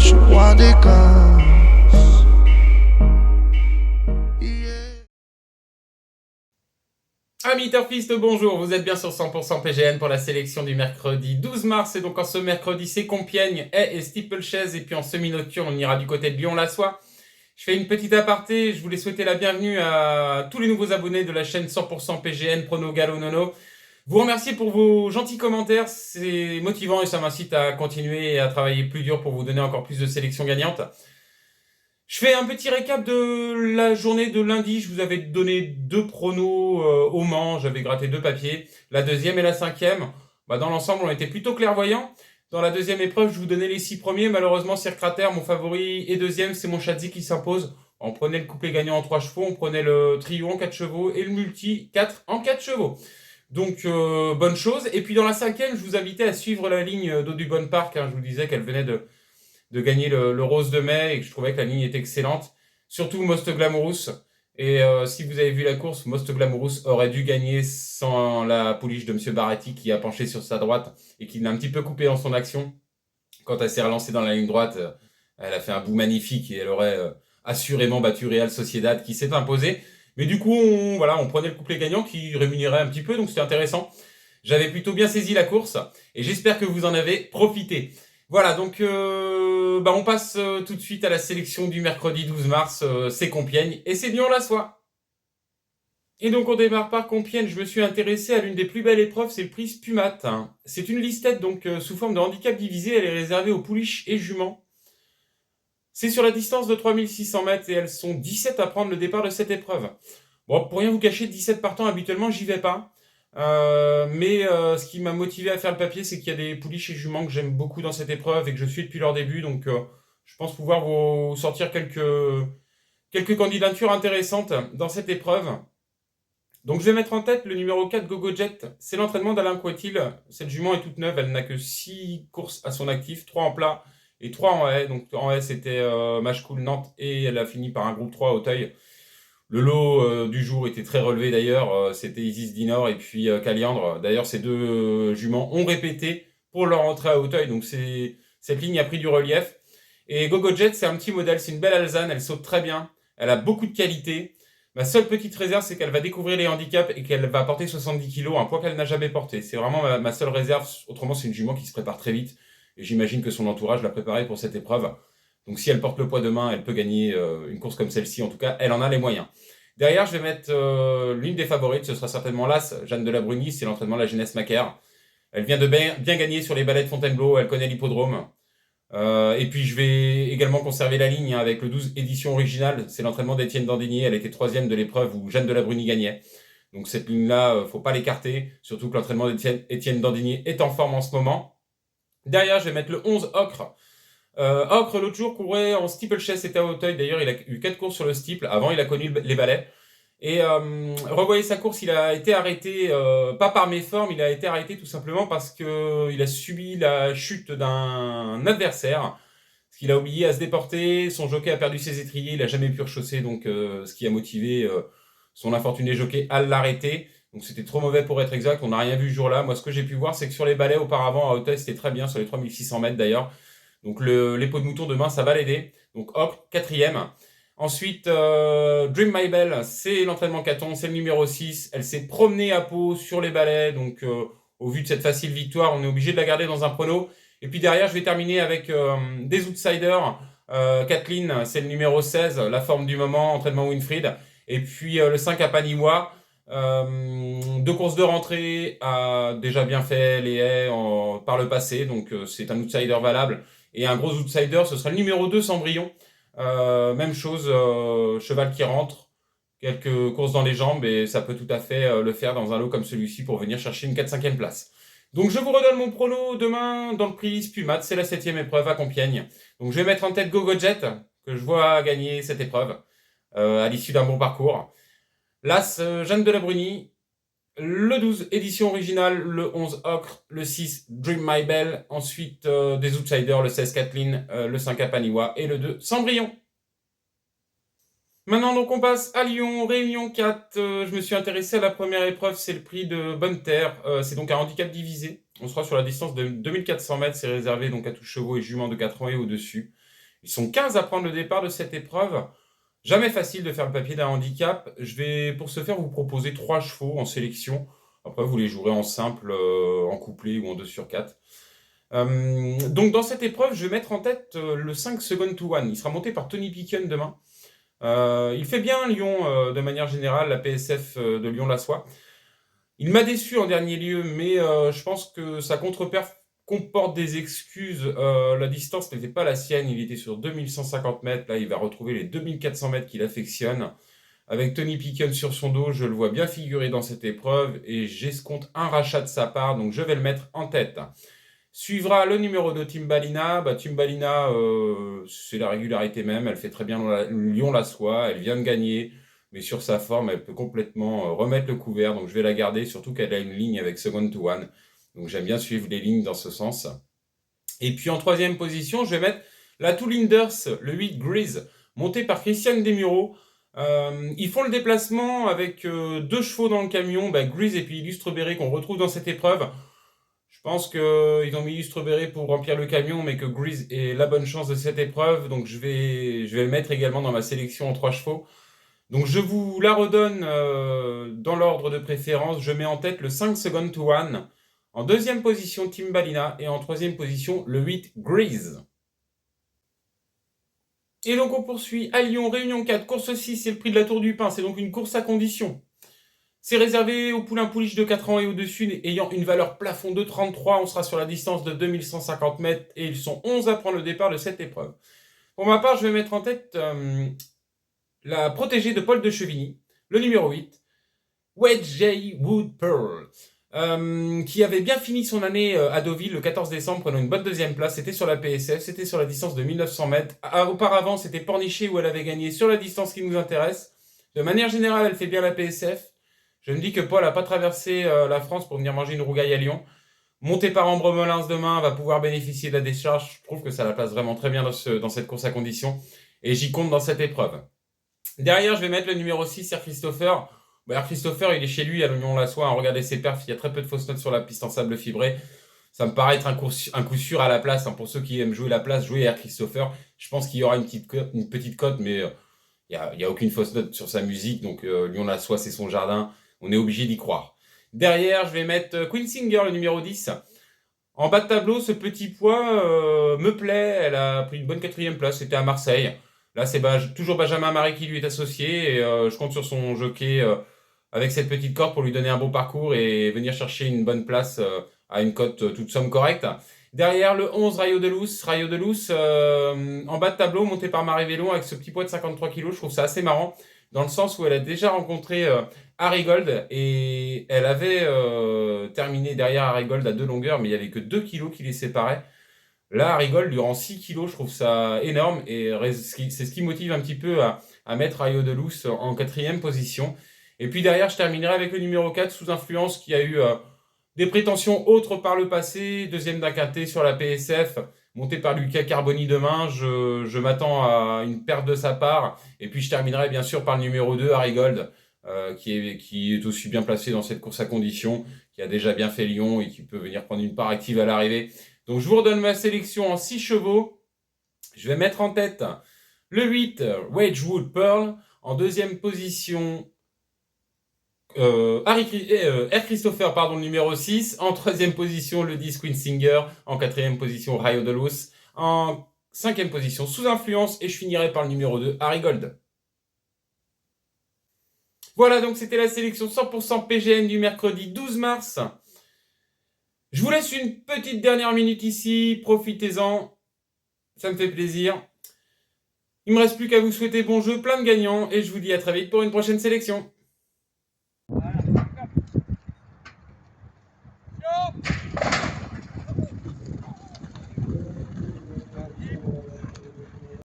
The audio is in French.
je suis roi des casses. Amis turfistes, bonjour, vous êtes bien sur 100% PGN pour la sélection du mercredi 12 mars, et donc en ce mercredi c'est Compiègne, Haye et Steeplechase, et puis en semi-nocturne on ira du côté de Lyon-la-Soie. Je fais une petite aparté, je voulais souhaiter la bienvenue à tous les nouveaux abonnés de la chaîne 100% PGN Prono Gallo Nono. Vous remercier pour vos gentils commentaires, c'est motivant et ça m'incite à continuer et à travailler plus dur pour vous donner encore plus de sélections gagnantes. Je fais un petit récap de la journée de lundi. Je vous avais donné 2 pronos au Mans. J'avais gratté 2 papiers. La deuxième et la cinquième, dans l'ensemble, on était plutôt clairvoyants. Dans la deuxième épreuve, je vous donnais les 6 premiers. Malheureusement, Sir Crater, mon favori, et deuxième, c'est mon Shadzi qui s'impose. On prenait le couplet gagnant en 3 chevaux, on prenait le trio en 4 chevaux et le multi 4 en 4 chevaux. Donc, bonne chose. Et puis dans la cinquième, je vous invitais à suivre la ligne d'Audubon Park. Je vous disais qu'elle venait de gagner le Rose de Mai et que je trouvais que la ligne était excellente. Surtout Most Glamorous. Et si vous avez vu la course, Most Glamorous aurait dû gagner sans la pouliche de M. Barretti qui a penché sur sa droite et qui l'a un petit peu coupé dans son action. Quand elle s'est relancée dans la ligne droite, elle a fait un bout magnifique et elle aurait assurément battu Real Sociedad qui s'est imposé. Mais du coup, on prenait le couplet gagnant qui rémunérait un petit peu, donc c'était intéressant. J'avais plutôt bien saisi la course et j'espère que vous en avez profité. Voilà, donc on passe tout de suite à la sélection du mercredi 12 mars. C'est Compiègne et c'est Lyon-la-Soie. Et donc on démarre par Compiègne. Je me suis intéressé à l'une des plus belles épreuves, c'est le prix Spumat. C'est une listette donc sous forme de handicap divisé. Elle est réservée aux pouliches et juments. C'est sur la distance de 3600 mètres et elles sont 17 à prendre le départ de cette épreuve. Bon, pour rien vous cacher, 17 partants, habituellement j'y vais pas. Mais ce qui m'a motivé à faire le papier, c'est qu'il y a des pouliches et juments que j'aime beaucoup dans cette épreuve et que je suis depuis leur début. Donc je pense pouvoir vous sortir quelques candidatures intéressantes dans cette épreuve. Donc je vais mettre en tête le numéro 4, Gogo Jet. C'est l'entraînement d'Alain Coetil. Cette jument est toute neuve, elle n'a que 6 courses à son actif, 3 en plat et 3 en haie. Donc en haie c'était Match Cool Nantes et elle a fini par un groupe 3 à Auteuil. Le lot du jour était très relevé d'ailleurs, c'était Isis Dinor et puis Caliandre. D'ailleurs, ces deux juments ont répété pour leur entrée à Auteuil, donc cette ligne a pris du relief. Et Gogo Jet, c'est un petit modèle, c'est une belle alezane, elle saute très bien, elle a beaucoup de qualité. Ma seule petite réserve, c'est qu'elle va découvrir les handicaps et qu'elle va porter 70 kilos, un poids qu'elle n'a jamais porté. C'est vraiment ma seule réserve, autrement c'est une jument qui se prépare très vite. Et j'imagine que son entourage l'a préparée pour cette épreuve. Donc si elle porte le poids demain, elle peut gagner une course comme celle-ci. En tout cas, elle en a les moyens. Derrière, je vais mettre l'une des favorites. Ce sera certainement l'As, Jeanne de la Bruni. C'est l'entraînement de la jeunesse Macaire. Elle vient de bien gagner sur les balais de Fontainebleau. Elle connaît l'hippodrome. Et puis, je vais également conserver la ligne avec le 12 édition originale. C'est l'entraînement d'Étienne Dandinier. Elle était 3e de l'épreuve où Jeanne de la Bruni gagnait. Donc cette ligne-là, faut pas l'écarter. Surtout que l'entraînement d'Étienne Dandinier est en forme en ce moment. Derrière, je vais mettre le 11 Ocre. Ocre, l'autre jour, courait en steeplechase, c'était à Auteuil. D'ailleurs, il a eu 4 courses sur le steeple. Avant, il a connu les balais. Et revoyez sa course, il a été arrêté, pas par méforme, il a été arrêté tout simplement parce qu'il a subi la chute d'un adversaire. Ce qu'il a oublié à se déporter, son jockey a perdu ses étriers, il a jamais pu rechausser, donc ce qui a motivé son infortuné jockey à l'arrêter. Donc c'était trop mauvais pour être exact, on n'a rien vu ce jour-là. Moi, ce que j'ai pu voir, c'est que sur les balais auparavant, à Auteuil, c'était très bien, sur les 3600 mètres d'ailleurs. Donc les pots de mouton demain, ça va l'aider. Donc hop, 4e. Ensuite, Dream My Bell, c'est l'entraînement Caton, c'est le numéro 6. Elle s'est promenée à Pau sur les balais. Donc au vu de cette facile victoire, on est obligé de la garder dans un prono. Et puis derrière, je vais terminer avec des outsiders. Kathleen, c'est le numéro 16, la forme du moment, entraînement Winfried. Et puis le 5 à Paniwa. 2 courses de rentrée, a déjà bien fait les haies par le passé. Donc c'est un outsider valable. Et un gros outsider, ce sera le numéro 2, Cendrillon. Même chose, cheval qui rentre, quelques courses dans les jambes, et ça peut tout à fait le faire dans un lot comme celui-ci pour venir chercher une 4-5e place. Donc je vous redonne mon prono demain dans le prix Spumat, c'est la 7e épreuve à Compiègne. Donc je vais mettre en tête Gogo Jet, que je vois gagner cette épreuve à l'issue d'un bon parcours. L'As, Jeanne de la Bruni. Le 12, édition originale, le 11, Ocre, le 6, Dream My Bell, ensuite des outsiders, le 16, Kathleen, le 5, Apaniwa et le 2, Cendrillon. Maintenant, donc, on passe à Lyon, Réunion 4. Je me suis intéressé à la première épreuve, c'est le prix de Bonne Terre. C'est donc un handicap divisé. On sera sur la distance de 2400 mètres, c'est réservé donc à tous chevaux et juments de 4 ans et au-dessus. Ils sont 15 à prendre le départ de cette épreuve. Jamais facile de faire le papier d'un handicap. Je vais pour ce faire vous proposer 3 chevaux en sélection. Après, vous les jouerez en simple, en couplet ou en 2 sur 4. Donc dans cette épreuve, je vais mettre en tête le 5 Second to One. Il sera monté par Tony Picken demain. Il fait bien Lyon de manière générale, la PSF de Lyon-la-Soie. Il m'a déçu en dernier lieu, mais je pense que sa contre-perf comporte des excuses. La distance n'était pas la sienne, il était sur 2150 mètres. Là, il va retrouver les 2400 mètres qu'il affectionne. Avec Tony Picken sur son dos, je le vois bien figurer dans cette épreuve et j'escompte un rachat de sa part, donc je vais le mettre en tête. Suivra le numéro 2, Timbalina. Timbalina, c'est la régularité même. Elle fait très bien Lyon-la-Soie. Elle vient de gagner. Mais sur sa forme, elle peut complètement remettre le couvert. Donc je vais la garder, surtout qu'elle a une ligne avec Second to One. Donc j'aime bien suivre les lignes dans ce sens. Et puis en troisième position, je vais mettre la Two Linders, le 8 Grease, monté par Christian Desmureaux. Ils font le déplacement avec 2 chevaux dans le camion, Grease et puis Illustre Béret qu'on retrouve dans cette épreuve. Je pense qu'ils ont mis Illustre Béret pour remplir le camion, mais que Grease est la bonne chance de cette épreuve. Donc je vais le mettre également dans ma sélection en 3 chevaux. Donc je vous la redonne dans l'ordre de préférence. Je mets en tête le 5 Second to One. En deuxième position, Timbalina. Et en troisième position, le 8 Grease. Et donc on poursuit à Lyon, Réunion 4, course 6, c'est le prix de la Tour du Pin. C'est donc une course à condition. C'est réservé aux poulains pouliches de 4 ans et au-dessus, ayant une valeur plafond de 33. On sera sur la distance de 2150 mètres et ils sont 11 à prendre le départ de cette épreuve. Pour ma part, je vais mettre en tête la protégée de Paul de Chevigny, le numéro 8, Wedgwood Pearl, qui avait bien fini son année à Deauville le 14 décembre, prenant une bonne deuxième place. C'était sur la PSF, c'était sur la distance de 1900 mètres. Auparavant, c'était Pornichet où elle avait gagné sur la distance qui nous intéresse. De manière générale, elle fait bien la PSF. Je me dis que Paul n'a pas traversé la France pour venir manger une rougaille à Lyon. Monté par Ambre Molins demain, va pouvoir bénéficier de la décharge. Je trouve que ça la place vraiment très bien dans cette course à condition. Et j'y compte dans cette épreuve. Derrière, je vais mettre le numéro 6, Air Christopher. Air Christopher, il est chez lui à Lyon-la-Soie. Regardez ses perfs, il y a très peu de fausses notes sur la piste en sable fibré. Ça me paraît être un coup sûr à la place. Pour ceux qui aiment jouer la place, jouer Air Christopher. Je pense qu'il y aura une petite cote, mais il n'y a aucune fausse note sur sa musique. Donc Lyon-la-Soie, c'est son jardin. On est obligé d'y croire. Derrière, je vais mettre Queen Singer, le numéro 10. En bas de tableau, ce petit poids me plaît. Elle a pris une bonne 4e place. C'était à Marseille. Là, c'est toujours Benjamin Marie qui lui est associé. Et je compte sur son jockey avec cette petite corde pour lui donner un bon parcours et venir chercher une bonne place à une cote toute somme correcte. Derrière, le 11, Rayo de Luz. Rayo de Luz, en bas de tableau, monté par Marie Vélon avec ce petit poids de 53 kg. Je trouve ça assez marrant dans le sens où elle a déjà rencontré Harry Gold et elle avait terminé derrière Harry Gold à 2 longueurs, mais il n'y avait que 2 kilos qui les séparaient. Là, Harry Gold lui rend 6 kilos, je trouve ça énorme et c'est ce qui motive un petit peu à mettre Rayo de Luz en 4e position. Et puis derrière, je terminerai avec le numéro 4, Sous Influence, qui a eu des prétentions autres par le passé, 2e d'un quintet sur la PSF, monté par Lucas Carboni demain. Je m'attends à une perte de sa part. Et puis je terminerai bien sûr par le numéro 2, Harry Gold, qui est aussi bien placé dans cette course à condition, qui a déjà bien fait Lyon et qui peut venir prendre une part active à l'arrivée. Donc je vous redonne ma sélection en 6 chevaux. Je vais mettre en tête le 8, Wedgwood Pearl. En deuxième position, Air Christopher, le numéro 6. En troisième position, le 10, Queen Singer. En quatrième position, Rayo de Luz. En cinquième position, Sous Influence. Et je finirai par le numéro 2, Harry Gold. Voilà, donc c'était la sélection 100% PGN du mercredi 12 mars. Je vous laisse une petite dernière minute ici. Profitez-en. Ça me fait plaisir. Il me reste plus qu'à vous souhaiter bon jeu, plein de gagnants. Et je vous dis à très vite pour une prochaine sélection.